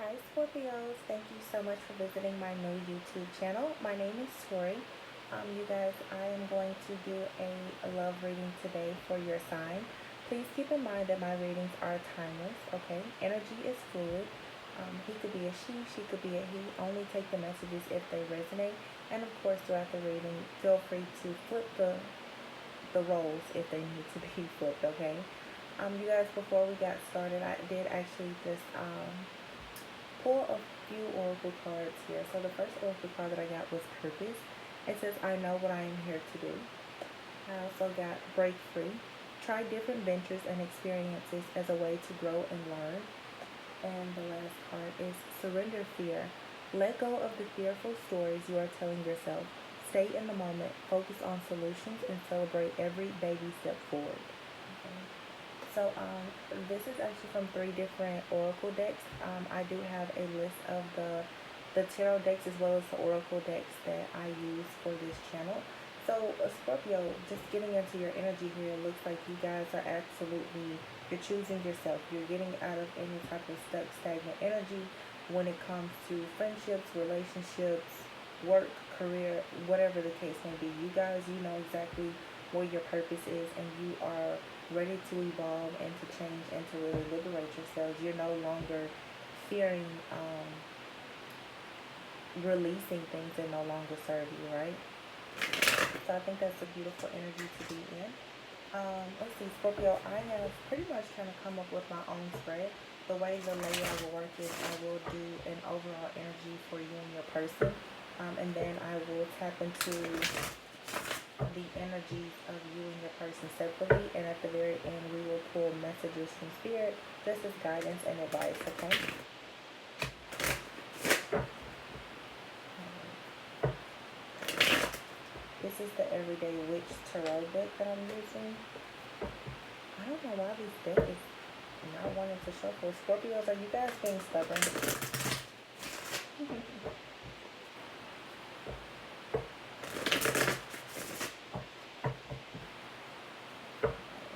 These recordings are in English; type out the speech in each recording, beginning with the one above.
Hi Scorpios, thank you so much for visiting my new YouTube channel. My name is Tori. You guys, I am going to do a love reading today for your sign. Please keep in mind that my readings are timeless, okay? Energy is fluid. He could be a she could be a he. Only take the messages if they resonate. And of course, throughout the reading, feel free to flip the roles if they need to be flipped, okay? You guys, before we got started, I did actually just pull a few oracle cards here. So the first oracle card that I got was purpose. It says, I know what I am here to do. I also got break free. Try different ventures and experiences as a way to grow and learn. And the last card is surrender fear. Let go of the fearful stories you are telling yourself. Stay in the moment, focus on solutions, and celebrate every baby step forward. Okay. So this is actually from 3 different oracle decks. I do have a list of the tarot decks as well as the oracle decks that I use for this channel. So Scorpio, just getting into your energy here, it looks like you guys are absolutely, you're choosing yourself. You're getting out of any type of stuck, stagnant energy when it comes to friendships, relationships, work, career, whatever the case may be. You guys, you know exactly what your purpose is, and you are ready to evolve and to change and to really liberate yourselves. You're no longer fearing releasing things that no longer serve you, right? So I think that's a beautiful energy to be in. Let's see, Scorpio, I have pretty much kind of come up with my own spread. The way the layout will work is I will do an overall energy for you and your person, and then I will tap into the energies of you and your person separately, and at the very end we will pull messages from spirit just as guidance and advice, okay? This is the Everyday Witch Tarot deck that I'm using. I don't know why this deck is not wanting to shuffle. Scorpios, are you guys being stubborn?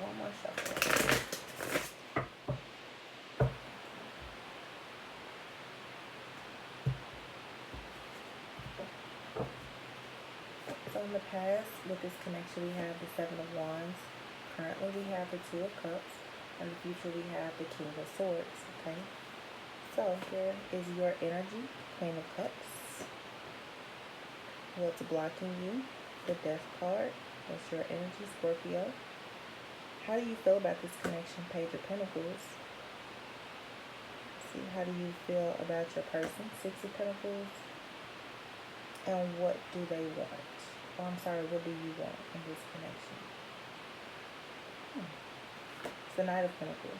One more shuffle. So in the past, with this connection, we have the Seven of Wands. Currently, we have the Two of Cups. In the future, we have the King of Swords, okay? So here is your energy, Queen of Cups. What's blocking you? The Death card. What's your energy, Scorpio? How do you feel about this connection, Page of Pentacles? See, how do you feel about your person, Six of Pentacles? And what do they want? Oh, I'm sorry, what do you want in this connection? It's the Knight of Pentacles.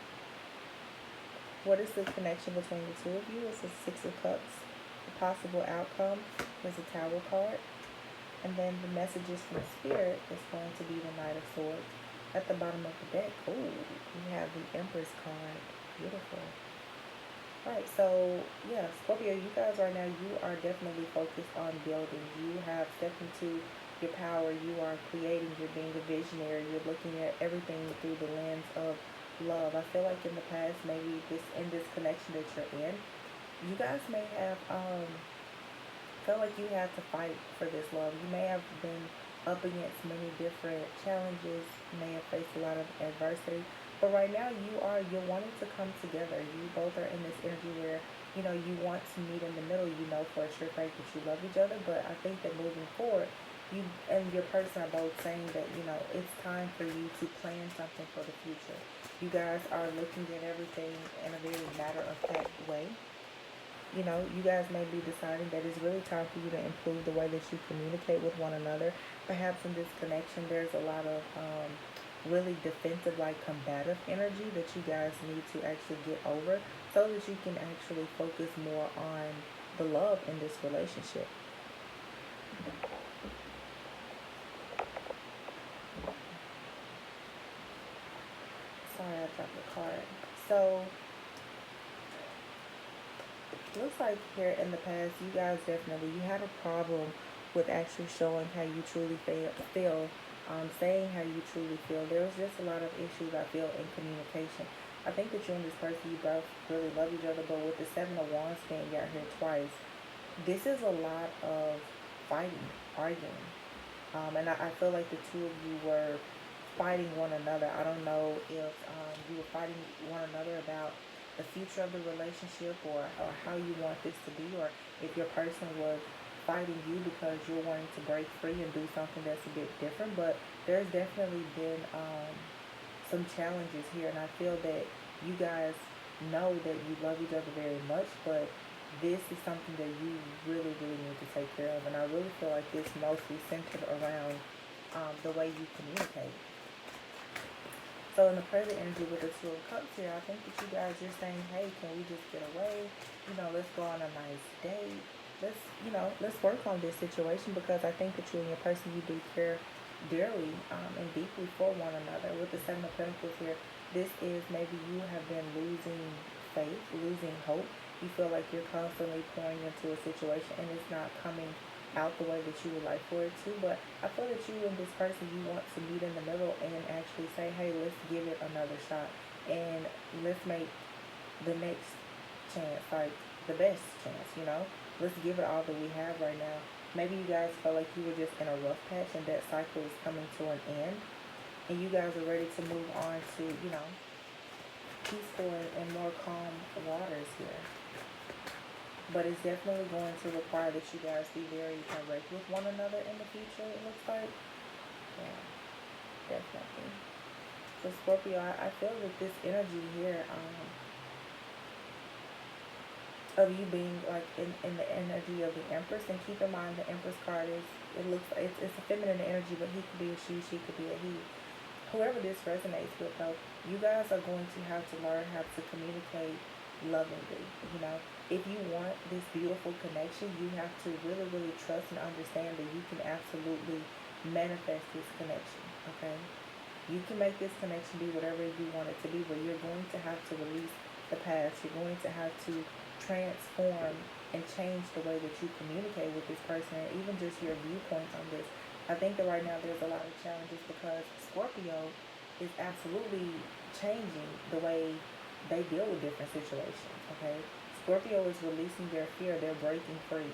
What is the connection between the two of you? It's the Six of Cups. The possible outcome is a Tower card. And then the messages from Spirit is going to be the Knight of Swords. At the bottom of the deck, oh, we have the Empress card. Beautiful. Alright, so yeah, Scorpio, you guys right now, you are definitely focused on building. You have stepped into your power. You are creating. You're being a visionary. You're looking at everything through the lens of love. I feel like in the past, maybe in this connection that you're in, you guys may have felt like you had to fight for this love. You may have been up against many different challenges. You may have faced a lot of adversity. But right now, you're wanting to come together. You both are in this energy where, you know, you want to meet in the middle. You know for a sure fact that you love each other. But I think that moving forward, you and your person are both saying that, you know, it's time for you to plan something for the future. You guys are looking at everything in a very matter-of-fact way. You know, you guys may be deciding that it's really time for you to improve the way that you communicate with one another. Perhaps in this connection, there's a lot of really defensive, like combative energy that you guys need to actually get over so that you can actually focus more on the love in this relationship. Sorry, I dropped the card. So looks like here in the past, you guys definitely, you had a problem with actually showing how you truly feel, saying how you truly feel. There was just a lot of issues, I feel, in communication. I think that you and this person, you both really love each other, but with the Seven of Wands being out here twice, this is a lot of fighting, arguing. And I feel like the two of you were fighting one another. I don't know if you were fighting one another about the future of the relationship, or how you want this to be, or if your person was fighting you because you're wanting to break free and do something that's a bit different. But there's definitely been some challenges here, and I feel that you guys know that you love each other very much, but this is something that you really, really need to take care of. And I really feel like it's mostly centered around the way you communicate. So in the present energy with the Two of Cups here, I think that you guys are saying, hey, can we just get away? Let's go on a nice date. Let's work on this situation, because I think that you and your person, you do care dearly and deeply for one another. With the Seven of Pentacles here, this is maybe you have been losing faith, losing hope. You feel like you're constantly pouring into a situation and it's not coming out the way that you would like for it to. But I feel that you and this person, you want to meet in the middle and actually say, hey, let's give it another shot, and let's make the next chance like the best chance. Let's give it all that we have right now. Maybe you guys felt like you were just in a rough patch and that cycle is coming to an end, and you guys are ready to move on to peaceful and more calm waters here. But it's definitely going to require that you guys be very direct with one another in the future, it looks like. Yeah, definitely. So Scorpio, I feel that this energy here of you being like in the energy of the Empress, and keep in mind the Empress card is, it looks like it's a feminine energy, but he could be a she could be a he. Whoever this resonates with, though, you guys are going to have to learn how to communicate lovingly. If you want this beautiful connection, you have to really, really trust and understand that you can absolutely manifest this connection, okay? You can make this connection be whatever you want it to be, but you're going to have to release the past. You're going to have to transform and change the way that you communicate with this person, and even just your viewpoints on this. I think that right now there's a lot of challenges because Scorpio is absolutely changing the way they deal with different situations, okay? Scorpio is releasing their fear. They're breaking free.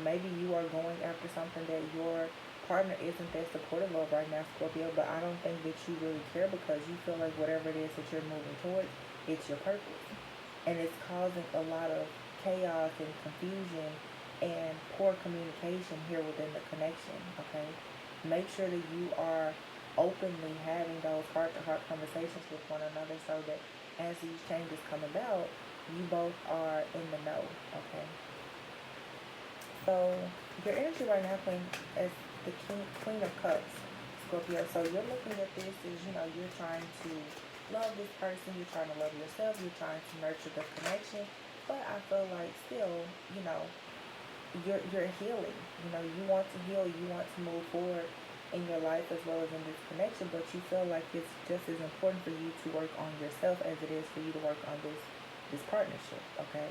Maybe you are going after something that your partner isn't that supportive of right now, Scorpio, but I don't think that you really care, because you feel like whatever it is that you're moving towards, it's your purpose. And it's causing a lot of chaos and confusion and poor communication here within the connection, okay? Make sure that you are openly having those heart-to-heart conversations with one another, so that as these changes come about, you both are in the know, okay? So your energy right now, Queen, is the Queen of Cups, Scorpio. So you're looking at this as, you're trying to love this person, you're trying to love yourself, you're trying to nurture the connection, but I feel like still, you're healing. You want to heal, you want to move forward in your life as well as in this connection, but you feel like it's just as important for you to work on yourself as it is for you to work on this partnership, okay?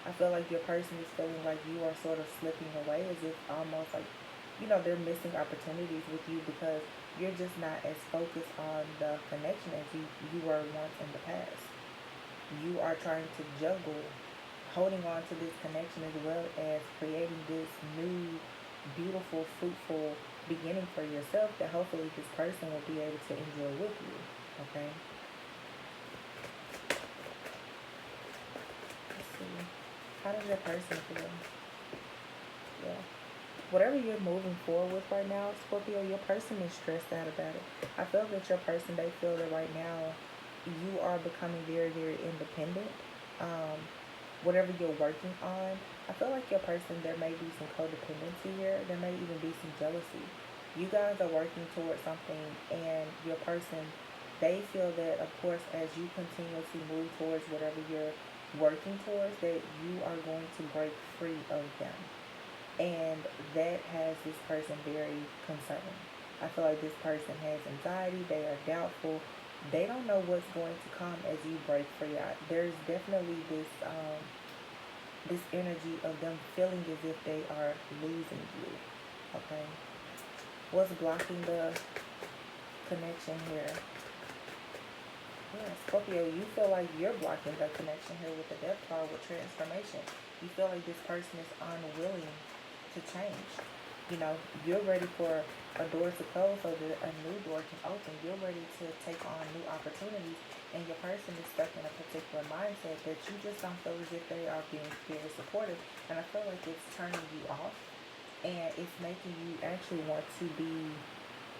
I feel like your person is feeling like you are sort of slipping away, as if almost like, they're missing opportunities with you because you're just not as focused on the connection as you were once in the past. You are trying to juggle holding on to this connection as well as creating this new, beautiful, fruitful beginning for yourself that hopefully this person will be able to enjoy with you, okay? Let's see. How does your person feel? Yeah. Whatever you're moving forward with right now, Scorpio, your person is stressed out about it. I feel that your person, they feel that right now you are becoming very, very independent. Whatever you're working on, I feel like your person, there may be some codependency here. There may even be some jealousy. You guys are working towards something, and your person, they feel that, of course, as you continuously move towards whatever you're working towards, that you are going to break free of them. And that has this person very concerned. I feel like this person has anxiety. They are doubtful. They don't know what's going to come as you break free. There's definitely this energy of them feeling as if they are losing you. Okay. What's blocking the connection here? Yeah, Scorpio, you feel like you're blocking the connection here with the death card with transformation. You feel like this person is unwilling to change. You know, you're ready for a door to close so that a new door can open. You're ready to take on new opportunities, and your person is stuck in a particular mindset that you just don't feel as if they are being very supportive. And I feel like it's turning you off, and it's making you actually want to be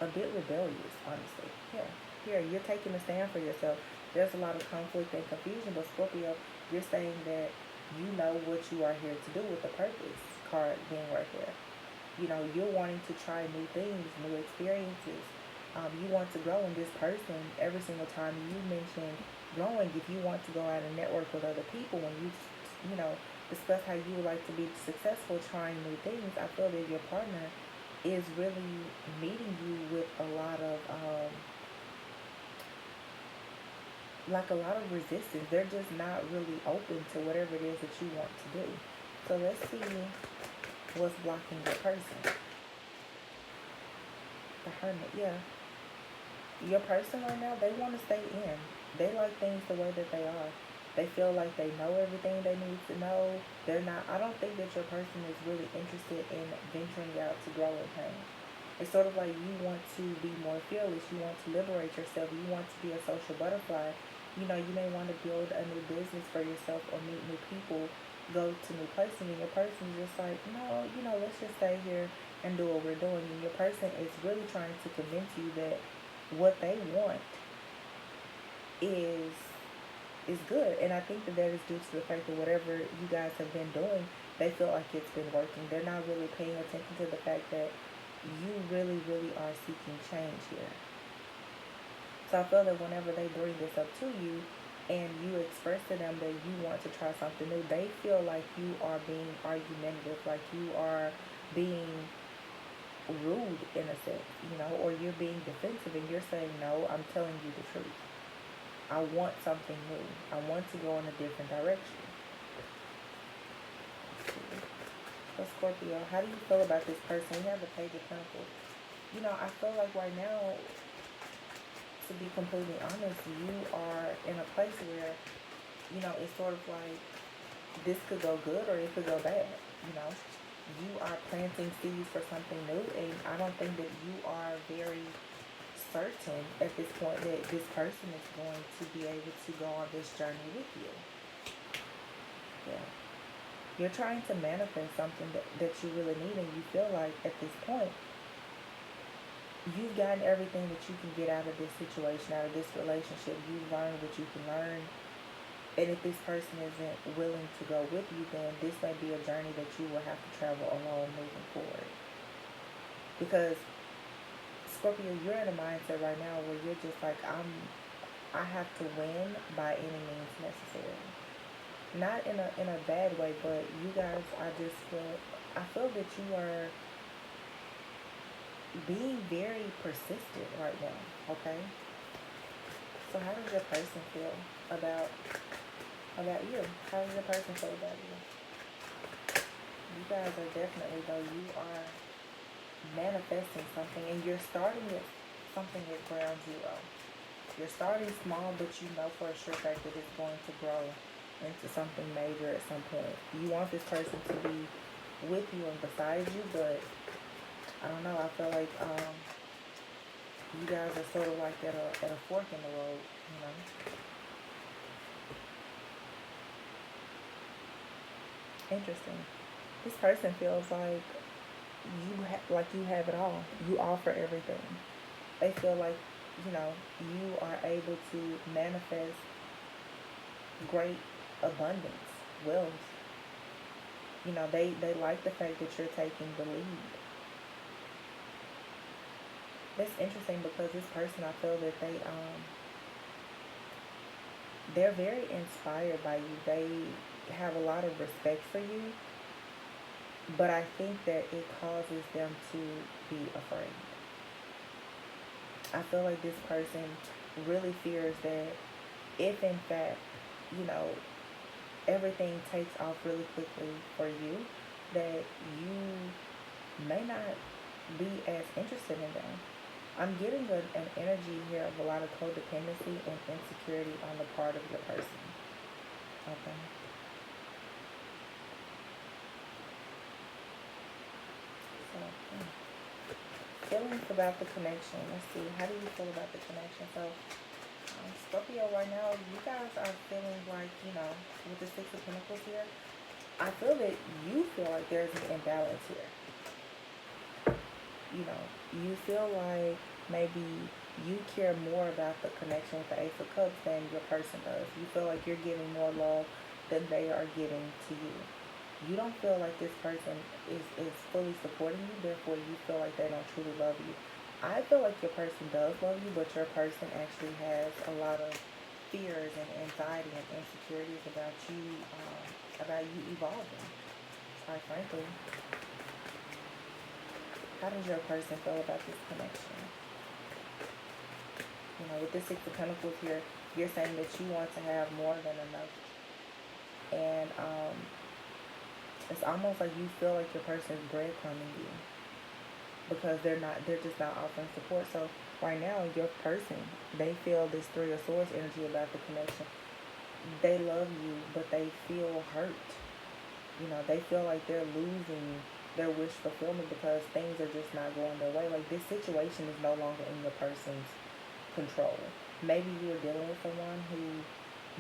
a bit rebellious, honestly. Yeah. Here, you're taking a stand for yourself. There's a lot of conflict and confusion, but Scorpio, you're saying that you know what you are here to do with the purpose card being right here. You know, you're wanting to try new things, new experiences. You want to grow in this person. Every single time you mention growing, if you want to go out and network with other people, when you know, discuss how you would like to be successful trying new things, I feel that your partner is really meeting you with a lot of like a lot of resistance. They're just not really open to whatever it is that you want to do. So let's see what's blocking your person. The Hermit, yeah. Your person right now, they want to stay in. They like things the way that they are. They feel like they know everything they need to know. They're not, I don't think that your person is really interested in venturing out to grow and change. It's sort of like you want to be more fearless. You want to liberate yourself. You want to be a social butterfly. You know, you may want to build a new business for yourself or meet new people, go to new places, and your person is just like, no, you know, let's just stay here and do what we're doing. And your person is really trying to convince you that what they want is good. And I think that that is due to the fact that whatever you guys have been doing, they feel like it's been working. They're not really paying attention to the fact that you really, really are seeking change here. So I feel that whenever they bring this up to you and you express to them that you want to try something new, they feel like you are being argumentative, like you are being rude in a sense, you know, or you're being defensive and you're saying, no, I'm telling you the truth. I want something new. I want to go in a different direction. So Scorpio, how do you feel about this person? We have the Page of Pentacles. You know, I feel like right now, to be completely honest, you are in a place where, you know, it's sort of like this could go good or it could go bad, you know. You are planting seeds for something new, and I don't think that you are very certain at this point that this person is going to be able to go on this journey with you. Yeah. You're trying to manifest something that you really need, and you feel like at this point, you've gotten everything that you can get out of this situation, out of this relationship. You've learned what you can learn. And if this person isn't willing to go with you, then this may be a journey that you will have to travel alone moving forward. Because Scorpio, you're in a mindset right now where you're just like, I have to win by any means necessary. Not in a bad way, but you guys, I feel that you are being very persistent right now, okay? So how does your person feel about you? How does your person feel about you? You guys are definitely, though, you are manifesting something, and you're starting with something at ground zero. You're starting small, but you know for a sure fact that it's going to grow into something major at some point. You want this person to be with you and beside you, but I don't know, I feel like you guys are sort of like at a fork in the road, you know. Interesting. This person feels like you have it all. You offer everything. They feel like, you know, you are able to manifest great abundance, wealth. You know, they like the fact that you're taking the lead. That's interesting because this person, I feel that they're very inspired by you. They have a lot of respect for you, but I think that it causes them to be afraid. I feel like this person really fears that if in fact, you know, everything takes off really quickly for you, that you may not be as interested in them. I'm getting an energy here of a lot of codependency and insecurity on the part of your person. Okay. So, feelings about the connection. Let's see. How do you feel about the connection? So, Scorpio, right now, you guys are feeling like, with the Six of Pentacles here, I feel that you feel like there's an imbalance here. You feel like maybe you care more about the connection with the Ace of Cups than your person does. You feel like you're giving more love than they are giving to you. You don't feel like this person is fully supporting you, therefore you feel like they don't truly love you. I feel like your person does love you, but your person actually has a lot of fears and anxiety and insecurities about you evolving. Quite frankly, how does your person feel about this connection? With the Six of Pentacles here, you're saying that you want to have more than enough. And it's almost like you feel like your person is breadcrumbing you because they're just not offering support. So right now, your person, they feel this Three of Swords energy about the connection. They love you, but they feel hurt. They feel like they're losing their wish fulfillment because things are just not going their way. Like, this situation is no longer in your person's control. Maybe you are dealing with someone who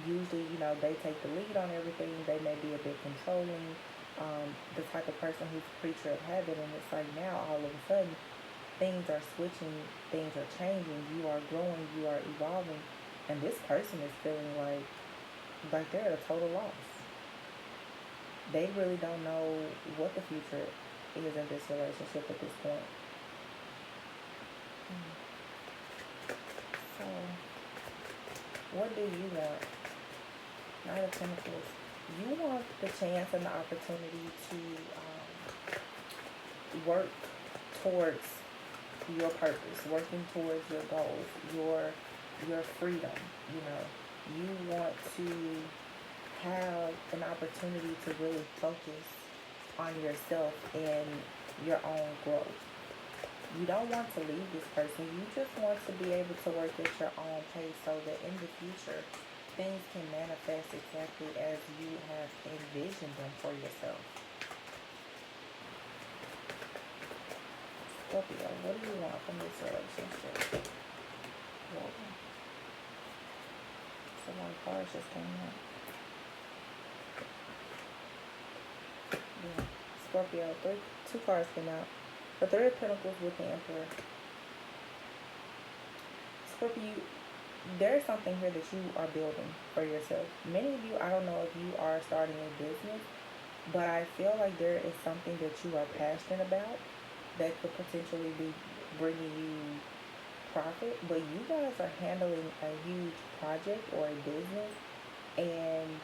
usually, they take the lead on everything. They may be a bit controlling, the type of person who's a creature of habit, and it's like now all of a sudden things are switching, things are changing, you are growing, you are evolving, and this person is feeling like they're at a total loss. They really don't know what the future is in this relationship at this point. So, what do you want? Knight of Pentacles. You want the chance and the opportunity to work towards your purpose, working towards your goals, your freedom. You want to have an opportunity to really focus on yourself and your own growth. You don't want to leave this person. You just want to be able to work at your own pace so that in the future things can manifest exactly as you have envisioned them for yourself. Scorpio, what do you want from this relationship? Whoa. So one card just came out. Yeah. Scorpio, two cards came out. The Three of Pentacles with the Emperor. Scorpio, there's something here that you are building for yourself. Many of you, I don't know if you are starting a business, but I feel like there is something that you are passionate about that could potentially be bringing you profit, but you guys are handling a huge project or a business, and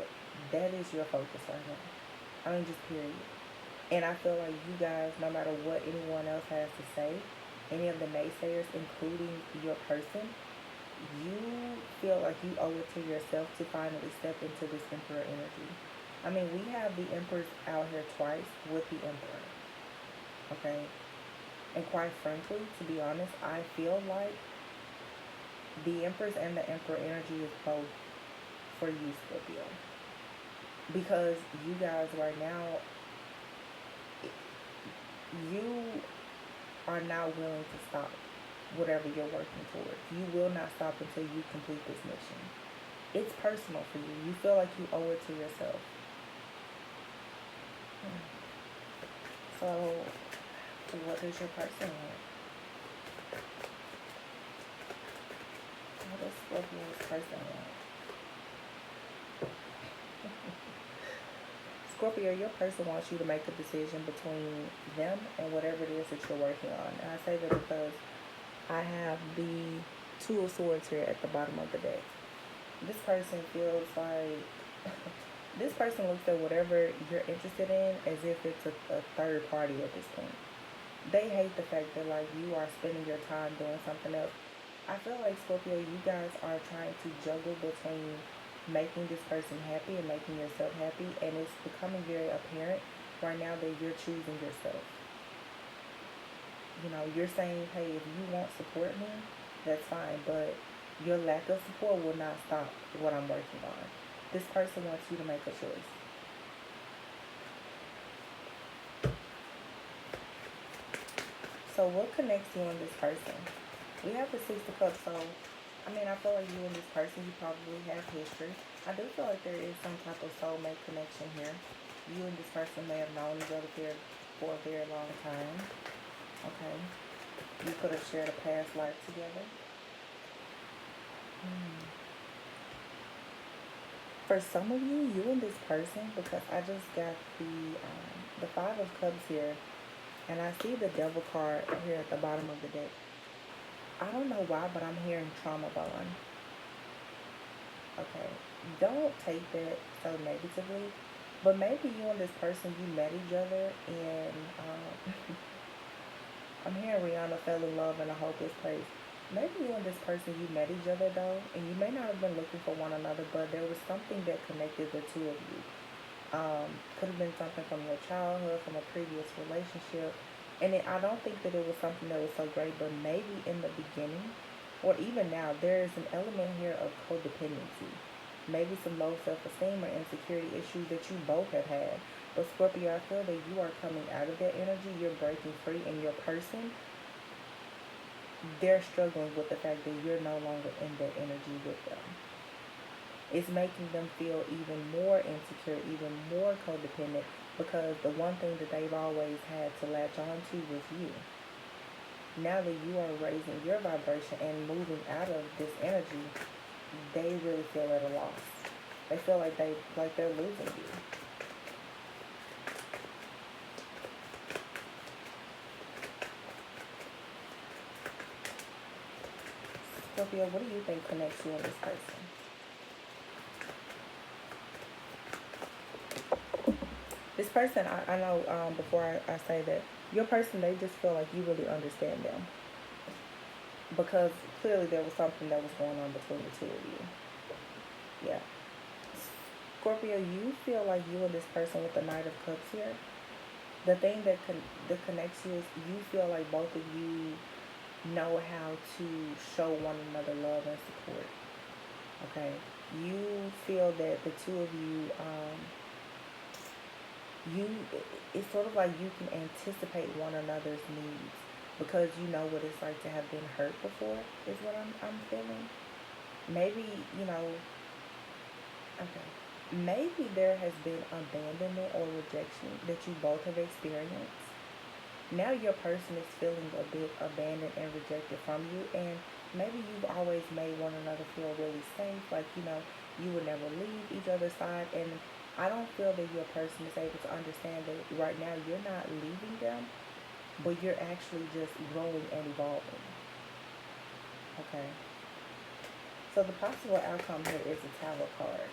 that is your focus right now. I mean, just period. And I feel like you guys, no matter what anyone else has to say, any of the naysayers, including your person, you feel like you owe it to yourself to finally step into this Emperor energy. I mean, we have the Empress out here twice with the Emperor. Okay? And quite frankly, to be honest, I feel like the Empress and the Emperor energy is both for you, Scorpio. Because you guys right now, you are not willing to stop whatever you're working towards. You will not stop until you complete this mission. It's personal for you. You feel like you owe it to yourself. So, what does your person want? What does Scorpio's person want? Scorpio, your person wants you to make a decision between them and whatever it is that you're working on. And I say that because I have the Two of Swords here at the bottom of the deck. This person feels like this person looks at whatever you're interested in as if it's a third party at this point. They hate the fact that you are spending your time doing something else. I feel like, Scorpio, you guys are trying to juggle between making this person happy and making yourself happy, and it's becoming very apparent right now that you're choosing yourself. You're saying, hey, if you want support me, that's fine, but your lack of support will not stop what I'm working on. This person wants you to make a choice. So what connects you and this person? We have the Six of Cups, so I feel like you and this person, you probably have history. I do feel like there is some type of soulmate connection here. You and this person may have known each other for a very long time. Okay. You could have shared a past life together. Hmm. For some of you and this person, because I just got the Five of Cups here, and I see the Devil card here at the bottom of the deck. I don't know why, but I'm hearing trauma bond. Okay. Don't take that so negatively, but maybe you and this person, you met each other, and I'm hearing Rihanna fell in love in a hopeless place. Maybe you and this person, you met each other though, and you may not have been looking for one another, but there was something that connected the two of you. Could have been something from your childhood, from a previous relationship. And I don't think that it was something that was so great, but maybe in the beginning, or even now, there is an element here of codependency. Maybe some low self-esteem or insecurity issues that you both have had. But Scorpio, I feel that you are coming out of that energy. You're breaking free, and your person, they're struggling with the fact that you're no longer in that energy with them. It's making them feel even more insecure, even more codependent, because the one thing that they've always had to latch on to was you. Now that you are raising your vibration and moving out of this energy, they really feel at a loss. They feel like they're losing you. Scorpio, what do you think connects you and this person? This person, I know, before I say that, your person, they just feel like you really understand them. Because clearly there was something that was going on between the two of you. Yeah. Scorpio, you feel like you and this person with the Knight of Cups here, the thing that connects you is you feel like both of you know how to show one another love and support. Okay. You feel that the two of you, you it's sort of like you can anticipate one another's needs because you know what it's like to have been hurt before is what I'm feeling. Maybe, okay. Maybe there has been abandonment or rejection that you both have experienced. Now your person is feeling a bit abandoned and rejected from you, and maybe you've always made one another feel really safe, like, you would never leave each other's side, and I don't feel that your person is able to understand that right now you're not leaving them, but you're actually just growing and evolving. Okay. So the possible outcome here is a Tower card,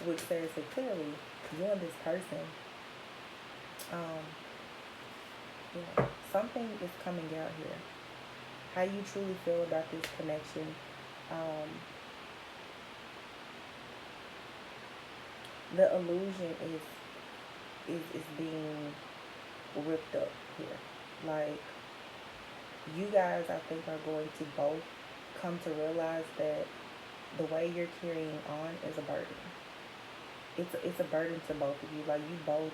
which says that clearly you and this person, um, something is coming out here. How you truly feel about this connection, um, the illusion is being ripped up here. Like, you guys, I think, are going to both come to realize that the way you're carrying on is a burden. It's a burden to both of you. Like, you both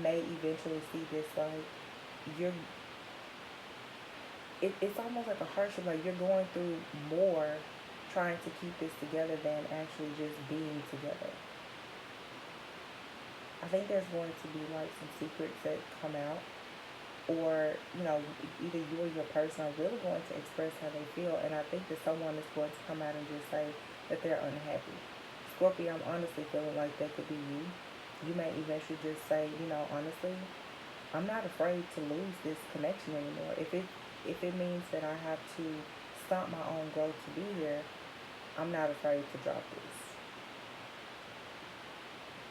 may eventually see this, like, you're it's almost like a hardship, like you're going through more trying to keep this together than actually just being together. I think there's going to be like some secrets that come out, or either you or your person are really going to express how they feel, and I think that someone is going to come out and just say that they're unhappy. Scorpio, I'm honestly feeling like that could be you. You may eventually just say, honestly, I'm not afraid to lose this connection anymore. If it means that I have to stop my own growth to be here, I'm not afraid to drop this.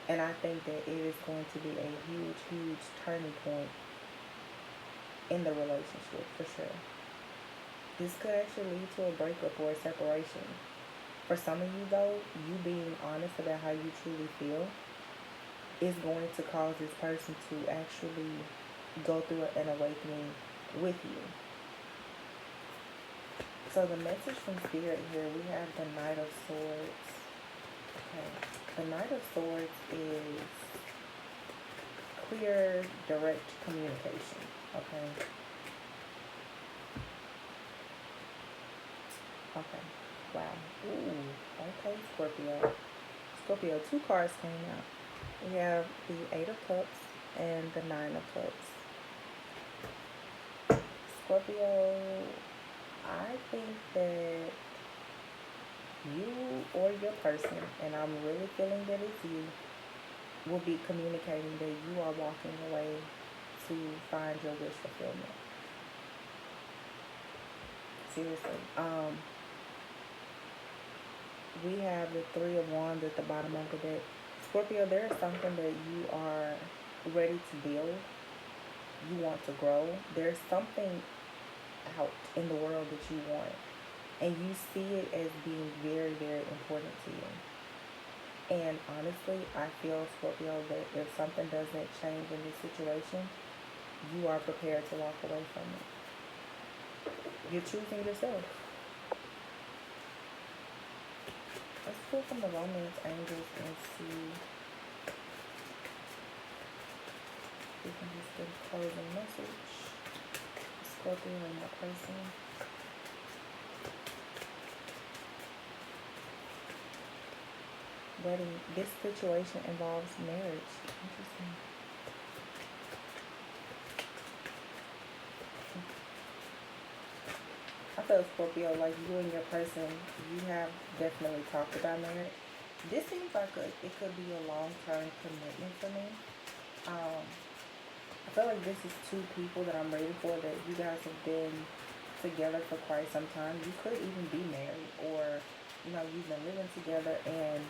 And I think that it is going to be a huge, huge turning point in the relationship, for sure. This could actually lead to a breakup or a separation. For some of you, though, you being honest about how you truly feel is going to cause this person to actually go through an awakening with you. So the message from Spirit here, we have the Knight of Swords. Okay. The Knight of Swords is clear, direct communication. Okay. Okay. Wow. Ooh. Okay, Scorpio. Scorpio, two cards came out. We have the Eight of Cups and the Nine of Cups. Scorpio, I think that you or your person, and I'm really feeling that it's you, will be communicating that you are walking away to find your wish fulfillment. Seriously. We have the Three of Wands at the bottom of the deck. Scorpio, there is something that you are ready to build. You want to grow. There's something out in the world that you want, and you see it as being very, very important to you. And honestly, I feel, Scorpio, that if something doesn't change in this situation, you are prepared to walk away from it. You're choosing yourself. Let's pull from the romance angels and see if we can just get a closing message. Scorpio and my person. Wedding. This situation involves marriage. Interesting. I feel, Scorpio, like you and your person, you have definitely talked about marriage. This seems like it could be a long-term commitment for me. I feel like this is two people that I'm ready for, that you guys have been together for quite some time. You could even be married, or you've been living together and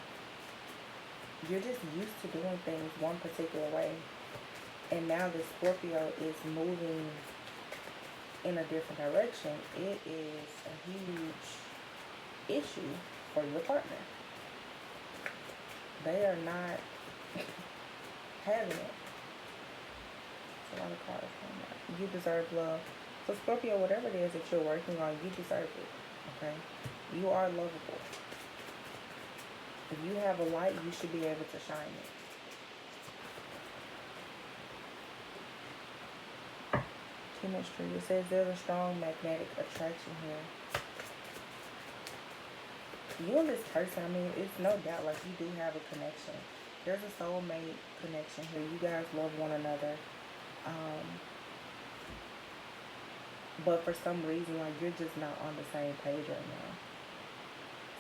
you're just used to doing things one particular way. And now the Scorpio is moving in a different direction. It is a huge issue for your partner. They are not having it. A lot of cards coming out. You deserve love. So Scorpio, whatever it is that you're working on, you deserve it. Okay? You are lovable. If you have a light, you should be able to shine it. Chemistry. It says there's a strong magnetic attraction here. You and this person, I mean, it's no doubt, like, you do have a connection. There's a soulmate connection here. You guys love one another. But for some reason, like, you're just not on the same page right now.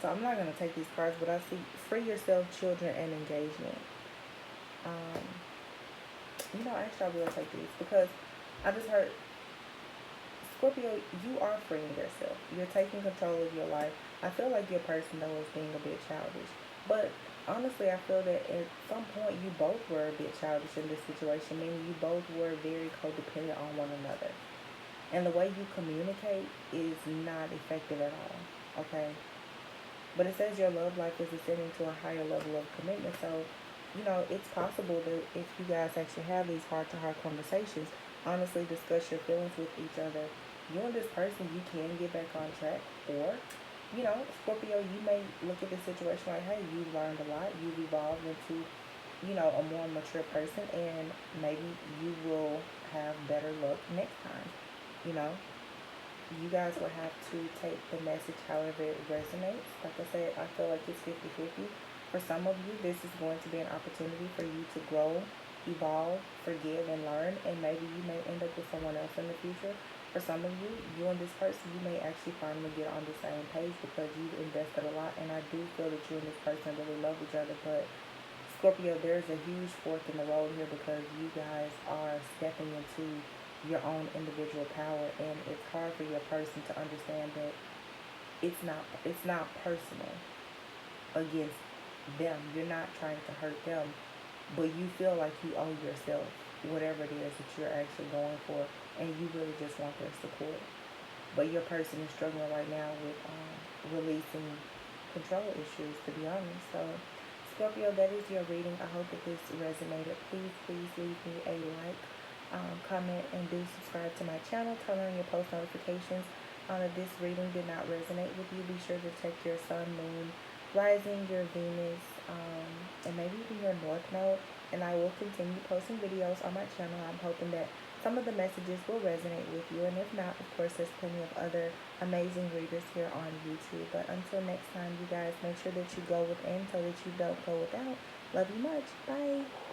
So I'm not going to take these cards, but I see free yourself, children, and engagement. Actually I will take these because I just heard, Scorpio, you are freeing yourself. You're taking control of your life. I feel like your person, though, is being a bit childish. But honestly, I feel that at some point you both were a bit childish in this situation, meaning you both were very codependent on one another. And the way you communicate is not effective at all, okay? But it says your love life is ascending to a higher level of commitment. So, it's possible that if you guys actually have these heart-to-heart conversations, honestly discuss your feelings with each other, you and this person, you can get back on track. Or, Scorpio, you may look at the situation like, hey, you've learned a lot. You've evolved into, a more mature person, and maybe you will have better luck next time. You guys will have to take the message however it resonates. Like I said, I feel like it's 50-50. For some of you, this is going to be an opportunity for you to grow, evolve, forgive, and learn. And maybe you may end up with someone else in the future. For some of you, you and this person, you may actually finally get on the same page because you've invested a lot. And I do feel that you and this person really love each other. But Scorpio, there's a huge fork in the road here because you guys are stepping into your own individual power, and it's hard for your person to understand that it's not personal against them. You're not trying to hurt them, but you feel like you owe yourself whatever it is that you're actually going for, and you really just want their support. But your person is struggling right now with releasing control issues, to be honest. So Scorpio, that is your reading. I hope that this resonated. Please leave me a like, comment, and do subscribe to my channel. Turn on your post notifications. If this reading did not resonate with you, be sure to check your sun, moon, rising, your Venus, and maybe even your North Node. And I will continue posting videos on my channel. I'm hoping that some of the messages will resonate with you. And if not, of course, there's plenty of other amazing readers here on YouTube. But until next time, you guys, make sure that you go within so that you don't go without. Love you much. Bye.